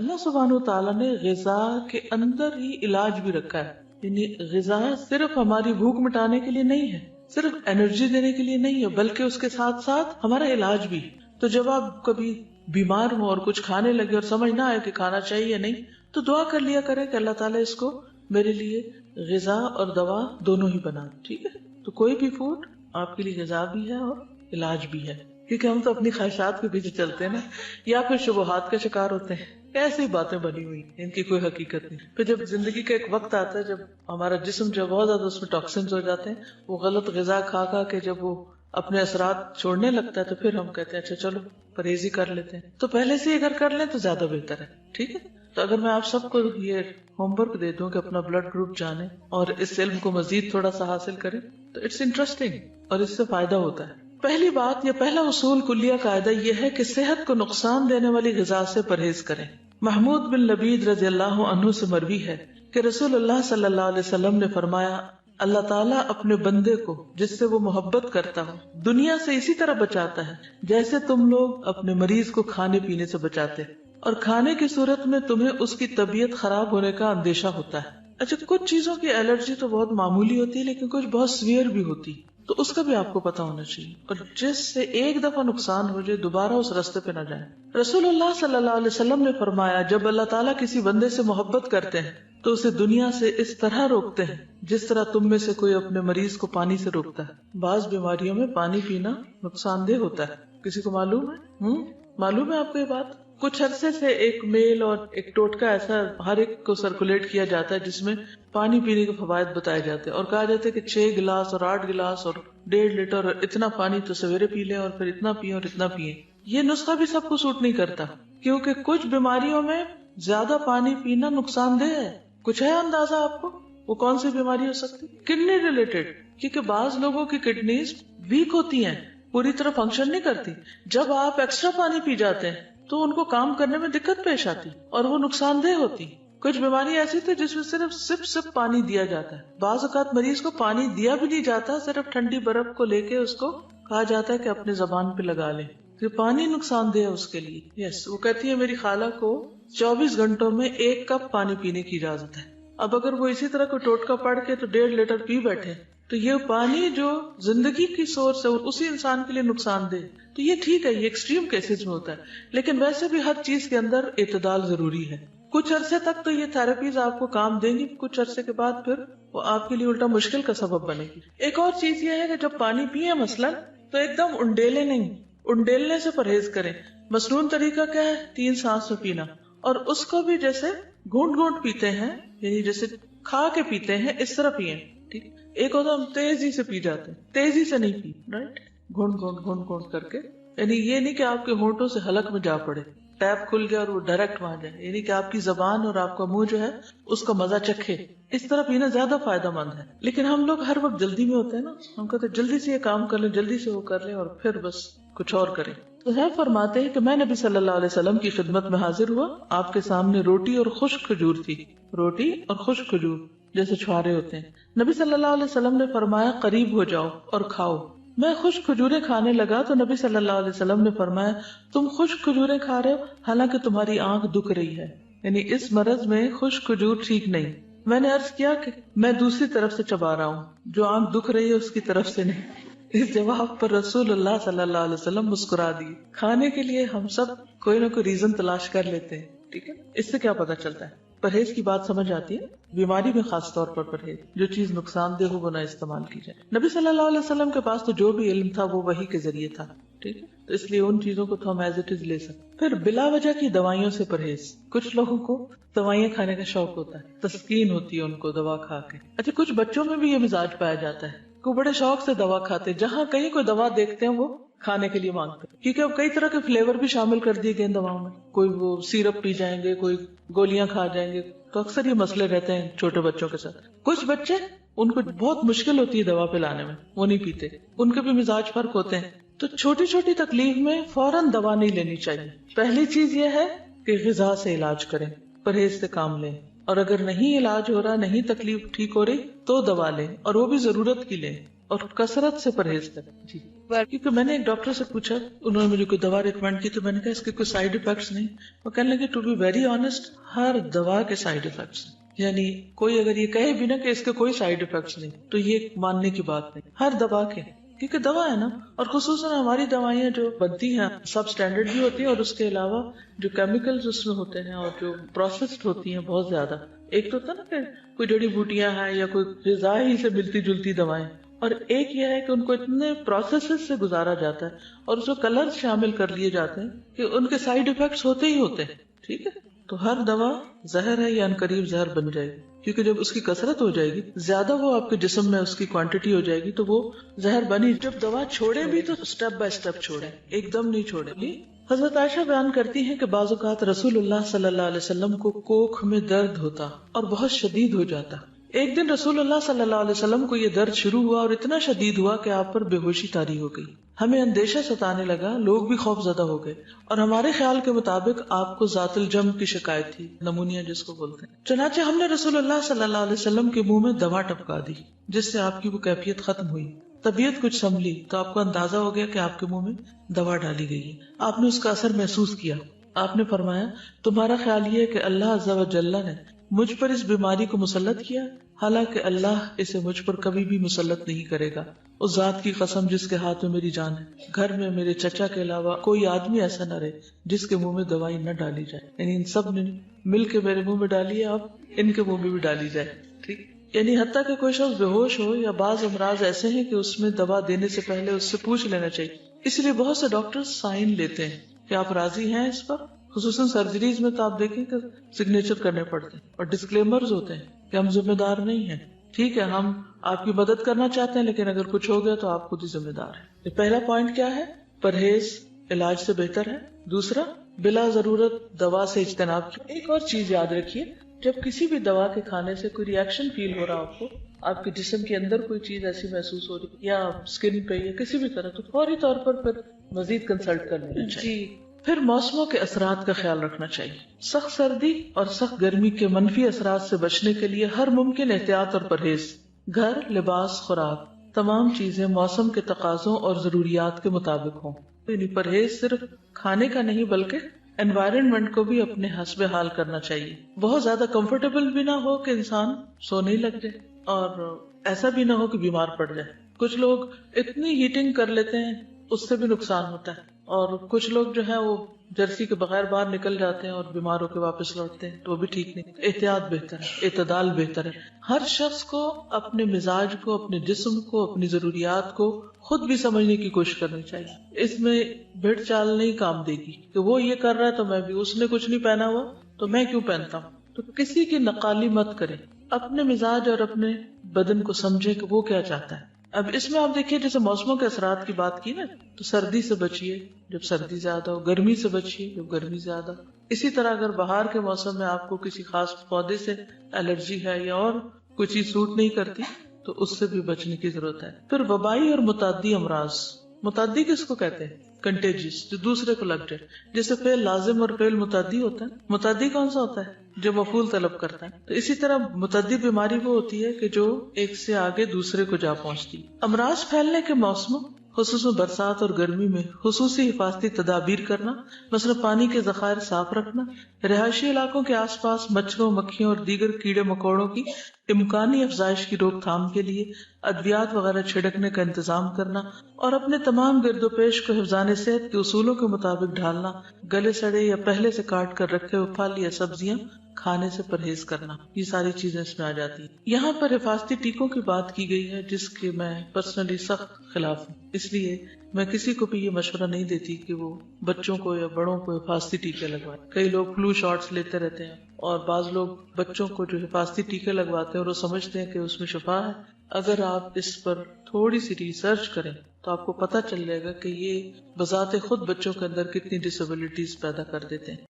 اللہ سبحانہ وتعالیٰ نے غذا کے اندر ہی علاج بھی رکھا ہے. یعنی غذا صرف ہماری بھوک مٹانے کے لیے نہیں ہے، صرف انرجی دینے کے لیے نہیں ہے، بلکہ اس کے ساتھ ساتھ ہمارا علاج بھی. تو جب آپ کبھی بیمار ہوں اور کچھ کھانے لگے اور سمجھ نہ آئے کہ کھانا چاہیے یا نہیں، تو دعا کر لیا کرے کہ اللہ تعالیٰ اس کو میرے لیے غذا اور دوا دونوں ہی بنا. ٹھیک ہے، تو کوئی بھی فوڈ آپ کے لیے غذا بھی ہے اور علاج بھی ہے. کیونکہ ہم تو اپنی خواہشات کے پیچھے چلتے ہیں نا، یا پھر شبہات کا شکار ہوتے ہیں. ایسی باتیں بنی ہوئی ان کی کوئی حقیقت نہیں. پھر جب زندگی کا ایک وقت آتا ہے جب ہمارا جسم جو بہت زیادہ اس میں ٹاکسنز ہو جاتے ہیں، وہ غلط غذا کھا کھا کے جب وہ اپنے اثرات چھوڑنے لگتا ہے، تو پھر ہم کہتے ہیں اچھا چلو پرہیزی کر لیتے ہیں. تو پہلے سے اگر کر لیں تو زیادہ بہتر ہے. ٹھیک ہے، تو اگر میں آپ سب کو یہ ہوم ورک دے دوں کہ اپنا بلڈ گروپ جانیں اور اس علم کو مزید تھوڑا سا حاصل کریں، تو اٹس انٹرسٹنگ اور اس سے فائدہ ہوتا ہے. پہلی بات یا پہلا اصول کلیہ قاعدہ یہ ہے کہ صحت کو نقصان دینے والی غذا سے پرہیز کریں. محمود بن لبید رضی اللہ عنہ سے مروی ہے کہ رسول اللہ صلی اللہ علیہ وسلم نے فرمایا، اللہ تعالیٰ اپنے بندے کو جس سے وہ محبت کرتا ہو دنیا سے اسی طرح بچاتا ہے جیسے تم لوگ اپنے مریض کو کھانے پینے سے بچاتے، اور کھانے کی صورت میں تمہیں اس کی طبیعت خراب ہونے کا اندیشہ ہوتا ہے. اچھا، کچھ چیزوں کی الرجی تو بہت معمولی ہوتی ہے لیکن کچھ بہت سیویئر بھی ہوتی، تو اس کا بھی آپ کو پتا ہونا چاہیے، اور جس سے ایک دفعہ نقصان ہو جائے دوبارہ اس راستے پہ نہ جائیں. رسول اللہ صلی اللہ علیہ وسلم نے فرمایا، جب اللہ تعالیٰ کسی بندے سے محبت کرتے ہیں تو اسے دنیا سے اس طرح روکتے ہیں جس طرح تم میں سے کوئی اپنے مریض کو پانی سے روکتا ہے. بعض بیماریوں میں پانی پینا نقصان دہ ہوتا ہے، کسی کو معلوم ہے؟ معلوم ہے آپ کو یہ بات؟ کچھ عرصے سے ایک میل اور ایک ٹوٹکا ایسا ہر ایک کو سرکولیٹ کیا جاتا ہے جس میں پانی پینے کے فوائد بتائے جاتے ہیں، اور کہا جاتا ہے کہ 6 گلاس اور 8 گلاس اور 1.5 لیٹر اور اتنا پانی تو سویرے پی لیں اور پھر اتنا پییں اور اتنا پیئیں. یہ نسخہ بھی سب کو سوٹ نہیں کرتا، کیونکہ کچھ بیماریوں میں زیادہ پانی پینا نقصان دہ ہے. کچھ ہے اندازہ آپ کو وہ کون سی بیماری ہو سکتی؟ کڈنی ریلیٹڈ، کیونکہ بعض لوگوں کی کڈنیز ویک ہوتی ہیں، پوری طرح فنکشن نہیں کرتی. جب آپ ایکسٹرا پانی پی جاتے ہیں تو ان کو کام کرنے میں دقت پیش آتی اور وہ نقصان دہ ہوتی. کچھ بیماری ایسی تھی جس میں صرف سپ پانی دیا جاتا ہے. بعض اوقات مریض کو پانی دیا بھی نہیں جاتا، صرف ٹھنڈی برف کو لے کے اس کو کہا جاتا ہے کہ اپنے زبان پہ لگا لے، کہ پانی نقصان دہ ہے اس کے لیے. یس، وہ کہتی ہے میری خالہ کو 24 گھنٹوں میں 1 کپ پانی پینے کی اجازت ہے. اب اگر وہ اسی طرح کو ٹوٹکا پڑھ کے تو 1.5 لیٹر پی بیٹھے تو یہ پانی جو زندگی کی سورس ہے اسی انسان کے لیے نقصان دہ. تو یہ ٹھیک ہے، یہ ایکسٹریم کیسز میں ہوتا ہے، لیکن ویسے بھی ہر چیز کے اندر اعتدال ضروری ہے. کچھ عرصے تک تو یہ تھراپیز آپ کو کام دیں گی، کچھ عرصے کے بعد پھر وہ آپ کے لیے الٹا مشکل کا سبب بنے گی. ایک اور چیز یہ ہے کہ جب پانی پیئے مثلا تو ایک دم انڈیلے نہیں، انڈیلنے سے پرہیز کریں. مسنون طریقہ کیا ہے؟ 3 سانس میں پینا، اور اس کو بھی جیسے گھونٹ گھونٹ پیتے ہیں، یعنی جیسے کھا کے پیتے ہیں اس طرح پیئیں. ٹھیک، ایک ہوتا ہم تیزی سے پی جاتے ہیں، تیزی سے نہیں پی، رائٹ، گھونٹ گھونٹ گھونٹ گھونٹ کر کے. یعنی یہ نہیں کہ آپ کے ہونٹوں سے حلق میں جا پڑے، ٹیپ کھل گیا اور وہ ڈائریکٹ وہاں جائے، یعنی کہ آپ کی زبان اور آپ کا منہ جو ہے اس کا مزہ چکھے. اس طرح پینا زیادہ فائدہ مند ہے. لیکن ہم لوگ ہر وقت جلدی میں ہوتے ہیں نا، ہم کہتے ہیں جلدی سے یہ کام کر لیں، جلدی سے وہ کر لیں اور پھر بس کچھ اور کریں. تو ہے فرماتے ہیں کہ میں نبی صلی اللہ علیہ وسلم کی خدمت میں حاضر ہوا، آپ کے سامنے روٹی اور خشک کھجور تھی. روٹی اور خشک کھجور جیسے چھوارے ہوتے ہیں. نبی صلی اللہ علیہ وسلم نے فرمایا قریب ہو جاؤ اور کھاؤ. میں خشک کھجوریں کھانے لگا تو نبی صلی اللہ علیہ وسلم نے فرمایا تم خشک کھجوریں کھا رہے ہو حالانکہ تمہاری آنکھ دکھ رہی ہے، یعنی اس مرض میں خشک کھجور ٹھیک نہیں. میں نے عرض کیا کہ میں دوسری طرف سے چبا رہا ہوں، جو آنکھ دکھ رہی ہے اس کی طرف سے نہیں. اس جواب پر رسول اللہ صلی اللہ علیہ وسلم مسکرا دیے. کھانے کے لیے ہم سب کوئی نہ کوئی ریزن تلاش کر لیتے ہیں. ٹھیک ہے، اس سے کیا پتا چلتا ہے؟ پرہیز کی بات سمجھ آتی ہے. بیماری میں خاص طور پر پرہیز، جو چیز نقصان دہ ہو وہ نہ استعمال کی جائے. نبی صلی اللہ علیہ وسلم کے پاس تو جو بھی علم تھا وہ وحی کے ذریعے تھا. ٹھیک ہے، تو اس لیے ان چیزوں کو تو ہم ایز اٹ از لے سکتے. پھر بلا وجہ کی دوائیوں سے پرہیز. کچھ لوگوں کو دوائیاں کھانے کا شوق ہوتا ہے، تسکین ہوتی ہے ان کو دوا کھا کے. اچھا، کچھ بچوں میں بھی یہ مزاج پایا جاتا ہے کو بڑے شوق سے دوا کھاتے، جہاں کہیں کوئی دوا دیکھتے ہیں وہ کھانے کے لیے مانگتے ہیں، کیونکہ اب کئی طرح کے فلیور بھی شامل کر دیے گئے ان دواؤں میں. کوئی وہ سیرپ پی جائیں گے، کوئی گولیاں کھا جائیں گے، تو اکثر یہ مسئلے رہتے ہیں چھوٹے بچوں کے ساتھ. کچھ بچے ان کو بہت مشکل ہوتی ہے دوا پلانے میں، وہ نہیں پیتے، ان کے بھی مزاج فرق ہوتے ہیں. تو چھوٹی چھوٹی تکلیف میں فوراً دوا نہیں لینی چاہیے. پہلی چیز یہ ہے کہ غذا سے علاج کریں، پرہیز سے کام لیں، اور اگر نہیں علاج ہو رہا، نہیں تکلیف ٹھیک ہو رہی تو دوا لیں، اور وہ بھی ضرورت کی لیں، اور کثرت سے پرہیز کریں. جی، اکبر. کیونکہ میں نے ایک ڈاکٹر سے پوچھا، انہوں نے مجھے کوئی دوا ریکمینڈ کی تو میں نے کہا اس کے کوئی سائیڈ افیکٹس نہیں. وہ کہنے لگے ٹو بی ویری آنےسٹ، ہر دوا کے سائیڈ افیکٹس ہیں. یعنی کوئی اگر یہ کہے بھی نا کہ اس کے کوئی سائیڈ افیکٹس نہیں تو یہ ماننے کی بات نہیں، ہر دوا کے، کیونکہ دوا ہے نا. اور خصوصاً ہماری دوائیاں جو بنتی ہیں سب اسٹینڈرڈ بھی ہوتی ہیں، اور اس کے علاوہ جو کیمیکلز اس میں ہوتے ہیں اور جو پروسیسڈ ہوتی ہیں بہت زیادہ. ایک تو ہوتا نا کہ کوئی جڑی بوٹیاں ہیں یا کوئی غذا ہی سے ملتی جلتی دوائیں، اور ایک یہ ہے کہ ان کو اتنے پروسیسز سے گزارا جاتا ہے اور اس میں کلر شامل کر لیے جاتے ہیں کہ ان کے سائیڈ افیکٹس ہوتے ہی ہوتے ہیں. ٹھیک ہے، تو ہر دوا زہر ہے یا عنقریب زہر بن جائے گی، کیونکہ جب اس کی کثرت ہو جائے گی، زیادہ وہ آپ کے جسم میں اس کی کوانٹٹی ہو جائے گی تو وہ زہر بنی. جب دوا چھوڑے بھی تو سٹیپ بائی سٹیپ چھوڑے، ایک دم نہیں چھوڑے. حضرت عائشہ بیان کرتی ہیں کہ بعض اوقات رسول اللہ صلی اللہ علیہ وسلم کو کوکھ میں درد ہوتا اور بہت شدید ہو جاتا. ایک دن رسول اللہ صلی اللہ علیہ وسلم کو یہ درد شروع ہوا اور اتنا شدید ہوا کہ آپ پر بے ہوشی طاری ہو گئی. ہمیں اندیشہ ستانے لگا، لوگ بھی خوف زدہ ہو گئے، اور ہمارے خیال کے مطابق آپ کو ذات الجم کی شکایت تھی، نمونیا جس کو بولتے ہیں. چنانچہ ہم نے رسول اللہ صلی اللہ علیہ وسلم کے منہ میں دوا ٹپکا دی جس سے آپ کی وہ کیفیت ختم ہوئی. طبیعت کچھ سنبھلی تو آپ کو اندازہ ہو گیا کہ آپ کے منہ میں دوا ڈالی گئی ہے. آپ نے اس کا اثر محسوس کیا. آپ نے فرمایا تمہارا خیال یہ ہے کہ اللہ عز و جل نے مجھ پر اس بیماری کو مسلط کیا، حالانکہ اللہ اسے مجھ پر کبھی بھی مسلط نہیں کرے گا. اس ذات کی قسم جس کے ہاتھ میں میری جان ہے، گھر میں میرے چچا کے علاوہ کوئی آدمی ایسا نہ رہے جس کے منہ میں دوائی نہ ڈالی جائے. یعنی ان سب نے مل کے میرے منہ میں ڈالی ہے، اب ان کے منہ میں بھی ڈالی جائے. ٹھیک، یعنی حتیٰ کہ کوئی شخص بے ہوش ہو یا بعض امراض ایسے ہیں کہ اس میں دوا دینے سے پہلے اس سے پوچھ لینا چاہیے. اس لیے بہت سے ڈاکٹر سائن لیتے ہیں کہ آپ راضی ہیں اس پر. خصوصاً سرجریز میں تو آپ دیکھیں کہ سگنیچر کرنے پڑتے ہیں اور ڈسکلیمرز ہوتے ہیں کہ ہم ذمہ دار نہیں ہیں. ٹھیک ہے، ہم آپ کی مدد کرنا چاہتے ہیں لیکن اگر کچھ ہو گیا تو آپ خود ہی ذمہ دار ہیں. پہلا پوائنٹ کیا ہے؟ پرہیز علاج سے بہتر ہے. دوسرا، بلا ضرورت دوا سے اجتناب. ایک اور چیز یاد رکھیے، جب کسی بھی دوا کے کھانے سے کوئی ریئیکشن فیل ہو رہا آپ کے جسم کے اندر کوئی چیز ایسی محسوس ہو رہی یا اسکن پہ یا کسی بھی طرح، تو فوری طور پر پھر مزید کنسلٹ کر لینا چاہیے. پھر موسموں کے اثرات کا خیال رکھنا چاہیے. سخت سردی اور سخت گرمی کے منفی اثرات سے بچنے کے لیے ہر ممکن احتیاط اور پرہیز، گھر، لباس، خوراک، تمام چیزیں موسم کے تقاضوں اور ضروریات کے مطابق ہوں. یعنی پرہیز صرف کھانے کا نہیں بلکہ انوائرنمنٹ کو بھی اپنے حسب حال کرنا چاہیے. بہت زیادہ کمفرٹیبل بھی نہ ہو کہ انسان سونے لگ جائے اور ایسا بھی نہ ہو کہ بیمار پڑ جائے. کچھ لوگ اتنی ہیٹنگ کر لیتے ہیں اس سے بھی نقصان ہوتا ہے، اور کچھ لوگ جو ہے وہ جرسی کے بغیر باہر نکل جاتے ہیں اور بیمار ہو کے واپس لوٹتے ہیں، تو وہ بھی ٹھیک نہیں. احتیاط بہتر ہے، اعتدال بہتر ہے. ہر شخص کو اپنے مزاج کو، اپنے جسم کو، اپنی ضروریات کو خود بھی سمجھنے کی کوشش کرنی چاہیے. اس میں بھیڑ چال نہیں کام دے گی کہ وہ یہ کر رہا ہے تو میں بھی، اس نے کچھ نہیں پہنا ہوا تو میں کیوں پہنتا ہوں. تو کسی کی نقالی مت کریں، اپنے مزاج اور اپنے بدن کو سمجھے کہ وہ کیا چاہتا ہے. اب اس میں آپ دیکھیے جیسے موسموں کے اثرات کی بات کی نا، تو سردی سے بچیے جب سردی زیادہ ہو، گرمی سے بچیے جب گرمی زیادہ. اسی طرح اگر بہار کے موسم میں آپ کو کسی خاص پودے سے الرجی ہے یا اور کوئی چیز سوٹ نہیں کرتی تو اس سے بھی بچنے کی ضرورت ہے. پھر وبائی اور متعدی امراض. متعدی کس کو کہتے ہیں؟ کنٹیجیس، جو دوسرے کو لگ جائے. جیسے فعل لازم اور فعل متعدی ہوتا ہے. متعدی کون سا ہوتا ہے؟ جو مفعول طلب کرتا ہے. تو اسی طرح متعدی بیماری وہ ہوتی ہے کہ جو ایک سے آگے دوسرے کو جا پہنچتی. امراض پھیلنے کے موسموں خصوصاً برسات اور گرمی میں خصوصی حفاظتی تدابیر کرنا، مثلا پانی کے ذخائر صاف رکھنا، رہائشی علاقوں کے آس پاس مچھروں، مکھیوں اور دیگر کیڑے مکوڑوں کی امکانی افزائش کی روک تھام کے لیے ادویات وغیرہ چھڑکنے کا انتظام کرنا، اور اپنے تمام گرد و پیش کو حفظان صحت کے اصولوں کے مطابق ڈھالنا. گلے سڑے یا پہلے سے کاٹ کر رکھے ہوئے پھل یا سبزیاں کھانے سے پرہیز کرنا. یہ ساری چیزیں اس میں آ جاتی ہیں. یہاں پر حفاظتی ٹیکوں کی بات کی گئی ہے جس کے میں پرسنلی سخت خلاف ہوں. اس لیے میں کسی کو بھی یہ مشورہ نہیں دیتی کہ وہ بچوں کو یا بڑوں کو حفاظتی ٹیکے لگوائیں. کئی لوگ فلو شاٹس لیتے رہتے ہیں اور بعض لوگ بچوں کو جو حفاظتی ٹیکے لگواتے ہیں اور وہ سمجھتے ہیں کہ اس میں شفا ہے. اگر آپ اس پر تھوڑی سی ریسرچ کریں تو آپ کو پتہ چل جائے گا کہ یہ بذات خود بچوں کے اندر کتنی ڈسیبلٹیز پیدا کر دیتے ہیں.